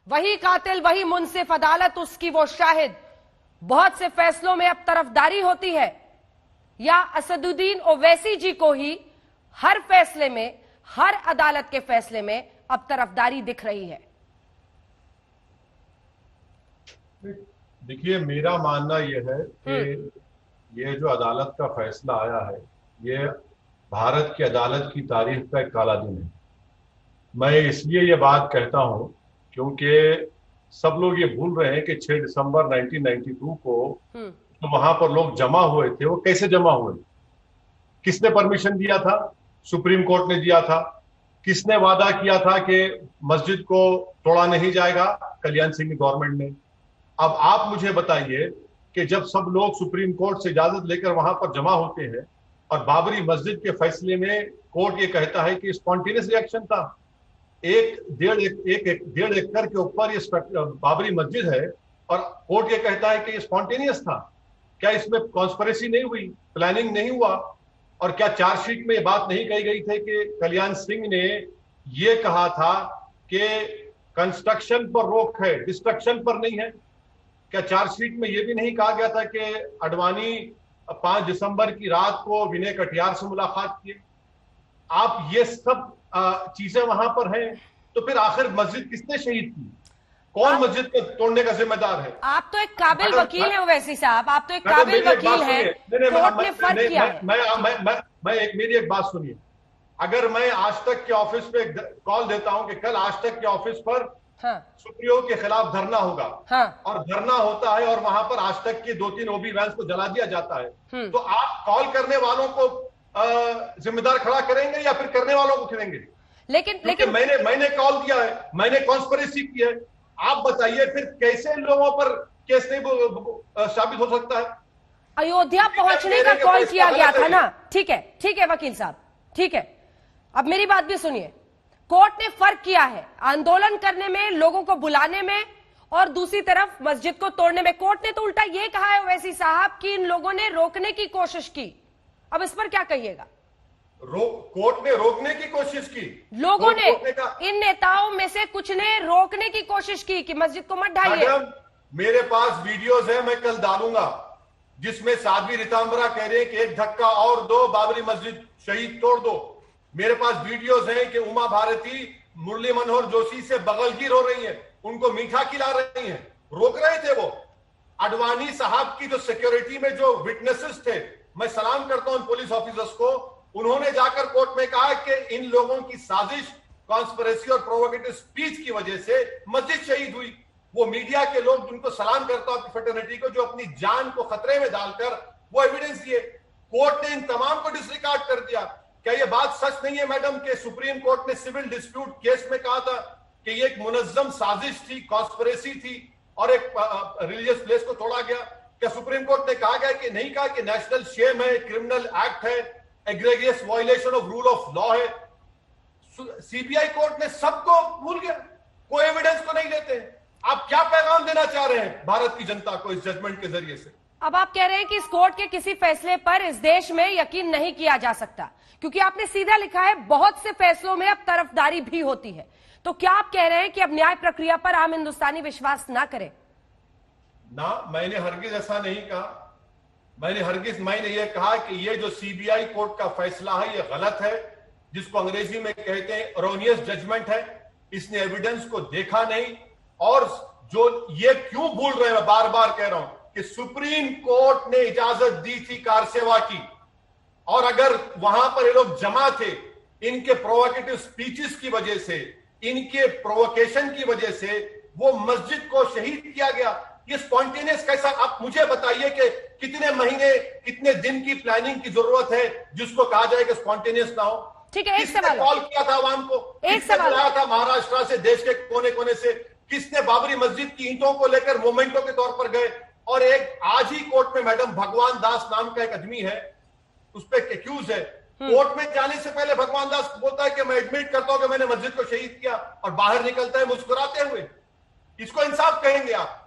वही कातिल, वही मुंसिफ, अदालत उसकी वो शाहिद। बहुत से फैसलों में अब तरफदारी होती है, या असदुद्दीन ओवैसी जी को ही हर फैसले में, हर अदालत के फैसले में अब तरफदारी दिख रही है? देखिए, मेरा मानना यह है कि ये जो अदालत का फैसला आया है, ये भारत की अदालत की तारीख का एक काला दिन है। मैं इसलिए ये बात कहता हूं क्योंकि सब लोग ये भूल रहे हैं कि 6 दिसंबर 1992 को तो वहां पर लोग जमा हुए थे। वो कैसे जमा हुए? किसने परमिशन दिया था? सुप्रीम कोर्ट ने दिया था। किसने वादा किया था कि मस्जिद को तोड़ा नहीं जाएगा? कल्याण सिंह गवर्नमेंट ने। अब आप मुझे बताइए कि जब सब लोग सुप्रीम कोर्ट से इजाजत लेकर वहां पर जमा होते हैं और बाबरी मस्जिद के फैसले में कोर्ट ये कहता है कि स्पॉन्टेनियस रिएक्शन था, एक डेढ़ एकड़ के ऊपर ये बाबरी मस्जिद है और कोर्ट ये कहता है कि ये स्पॉन्टेनियस था, क्या इसमें कॉन्स्पिरेसी नहीं हुई, प्लानिंग नहीं हुआ? और क्या चार्जशीट में ये बात नहीं कही गई थी कि कल्याण सिंह ने ये कहा था कि कंस्ट्रक्शन पर रोक है, डिस्ट्रक्शन पर नहीं है? क्या चार्जशीट में यह भी नहीं कहा गया था कि अडवाणी 5 दिसंबर की रात को विनय कटियार से मुलाकात किए? आप ये सब चीजें वहां पर हैं, तो फिर आखिर मस्जिद किसने शहीद की? कौन मस्जिद को तोड़ने का जिम्मेदार है? आप तो एक काबिल वकील हैं ओवैसी साहब, आप तो एक काबिल वकील हैं। कोर्ट ने फर्क किया है। मेरी एक बात सुनिए। अगर मैं आज तक के ऑफिस पे कॉल देता हूं कि कल आज तक के ऑफिस पर सुप्रियो के खिलाफ धरना होगा, और धरना होता है और वहां पर आज तक के 2-3 ओबी वैन्स को जला दिया जाता है, तो आप कॉल करने वालों को जिम्मेदार खड़ा करेंगे या फिर करने वालों को करेंगे? लेकिन मैंने कॉल किया है, मैंने कॉन्स्पिरेसी की है। आप बताइए फिर कैसे लोगों पर केस नहीं साबित हो सकता है? अयोध्या पहुंचने का कॉल किया गया था ना। ठीक है वकील साहब, ठीक है। अब मेरी बात भी सुनिए। कोर्ट ने फर्क किया है आंदोलन करने में, लोगों को बुलाने में, और दूसरी तरफ मस्जिद को तोड़ने में। कोर्ट ने तो उल्टा ये कहा है ओवैसी साहब कि इन लोगों ने रोकने की कोशिश की। अब इस पर क्या कहिएगा? कोर्ट ने रोकने की कोशिश की? लोगों ने, इन नेताओं में से कुछ ने रोकने की कोशिश की कि मस्जिद को मत ढाइए। मेरे पास वीडियोस है, मैं कल डालूंगा, जिसमें साध्वी रितांबरा कह रहे हैं कि एक धक्का और दो, बाबरी मस्जिद शहीद तोड़ दो। मेरे पास वीडियोस हैं कि उमा भारती मुरली मनोहर जोशी से बगलगिर हो रही है, उनको मीठा खिला रही हैं। रोक रहे थे वो। अडवाणी साहब की जो सिक्योरिटी में जो विटनेसेस थे, मैं सलाम करता हूं पुलिस ऑफिसर्स को, उन्होंने जाकर कोर्ट में कहा कि इन लोगों की साजिश, कॉन्स्पिरेसी और प्रोवोकेटिव स्पीच की वजह से मस्जिद शहीद हुई। वो मीडिया के लोग जिनको सलाम करता हूं, फ्रेटर्निटी को, जो अपनी जान को खतरे में डालकर वो एविडेंस दिए। कोर्ट ने इन तमाम को डिसरिगार्ड कर दिया। क्या ये बात सच नहीं है मैडम कि सुप्रीम कोर्ट ने सिविल डिस्प्यूट केस में कहा था कि ये एक मुनज्जम साजिश थी, कॉन्स्पिरेसी थी और एक रिलीजियस प्लेस को तोड़ा गया? क्या सुप्रीम कोर्ट ने कहा गया कि नहीं कहा कि नेशनल शेम है, क्रिमिनल एक्ट है, egregious violation of rule of law है? सीबीआई कोर्ट ने सबको भूल गया, कोई एविडेंस को नहीं देते। आप क्या पैगाम देना चाह रहे हैं भारत की जनता को इस जजमेंट के जरिए से? अब आप कह रहे हैं कि इस कोर्ट के किसी फैसले पर इस देश में यकीन नहीं किया जा सकता, क्योंकि आपने सीधा लिखा है बहुत से फैसलों में अब तरफदारी भी होती है। तो क्या आप कह रहे हैं कि अब न्याय प्रक्रिया पर आम हिंदुस्तानी विश्वास ना करें? ना, मैंने हरगिज ऐसा नहीं कहा। मैंने ये कहा कि ये जो सीबीआई कोर्ट का फैसला है ये गलत है, जिसको अंग्रेजी में कहते हैं एरोनियस जजमेंट है। इसने एविडेंस को देखा नहीं, और जो ये क्यों भूल रहे हैं, मैं बार बार कह रहा हूं कि सुप्रीम कोर्ट ने इजाजत दी थी कार सेवा की, और अगर वहां पर ये लोग जमा थे, इनके प्रोवोकेटिव स्पीचेस की वजह से, इनके प्रोवोकेशन की वजह से वो मस्जिद को शहीद किया गया। ये स्पॉन्टेनियस कैसा? आप मुझे बताइए कि कितने महीने, कितने दिन की प्लानिंग की जरूरत है जिसको कहा जाए कि स्पॉन्टेनियस ना हो? ठीक है, एक सवाल कॉल किया था आवाम को, किसने बुलाया था महाराष्ट्र से, देश के कोने कोने से, किसने बाबरी मस्जिद की ईंटों को लेकर मोमेंटो के तौर पर गए? और एक आज ही कोर्ट में मैडम भगवान दास नाम का एक आदमी है, उस पर एक्यूज है। कोर्ट में जाने से पहले भगवान दास बोलता है कि मैं एडमिट करता हूं कि मैंने मस्जिद को शहीद किया, और बाहर निकलता है मुस्कुराते हुए। इसको इंसाफ कहेंगे आप?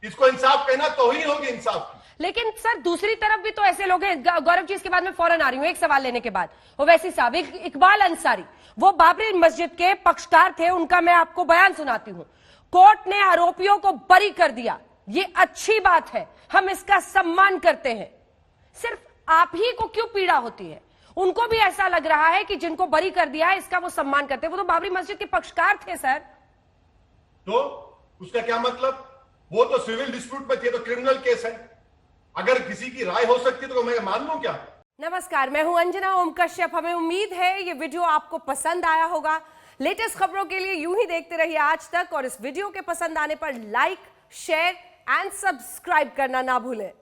इसको इंसाफ कहना तौहीन होगी इंसाफ की। लेकिन सर दूसरी तरफ भी तो ऐसे लोग हैं। गौरव जी, इसके बाद में फौरन आ रही हूं एक सवाल लेने के बाद। ओवैसी साहब, इकबाल अंसारी वो बाबरी मस्जिद के पक्षकार थे, उनका मैं आपको बयान सुनाती हूं। कोर्ट ने आरोपियों को बरी कर दिया, ये अच्छी बात है, हम इसका सम्मान करते हैं। सिर्फ आप ही को क्यों पीड़ा होती है? उनको भी ऐसा लग रहा है कि जिनको बरी कर दिया है इसका वो सम्मान करते हैं। वो तो बाबरी मस्जिद के पक्षकार थे सर। तो उसका क्या मतलब? वो तो सिविल डिस्प्यूट में थे, तो क्रिमिनल केस है। अगर किसी की राय हो सकती है तो मैं मान लूं क्या? नमस्कार, मैं हूं अंजना ओम कश्यप। हमें उम्मीद है ये वीडियो आपको पसंद आया होगा। लेटेस्ट खबरों के लिए यूं ही देखते रहिए आज तक, और इस वीडियो के पसंद आने पर लाइक, शेयर एंड सब्सक्राइब करना ना भूलें।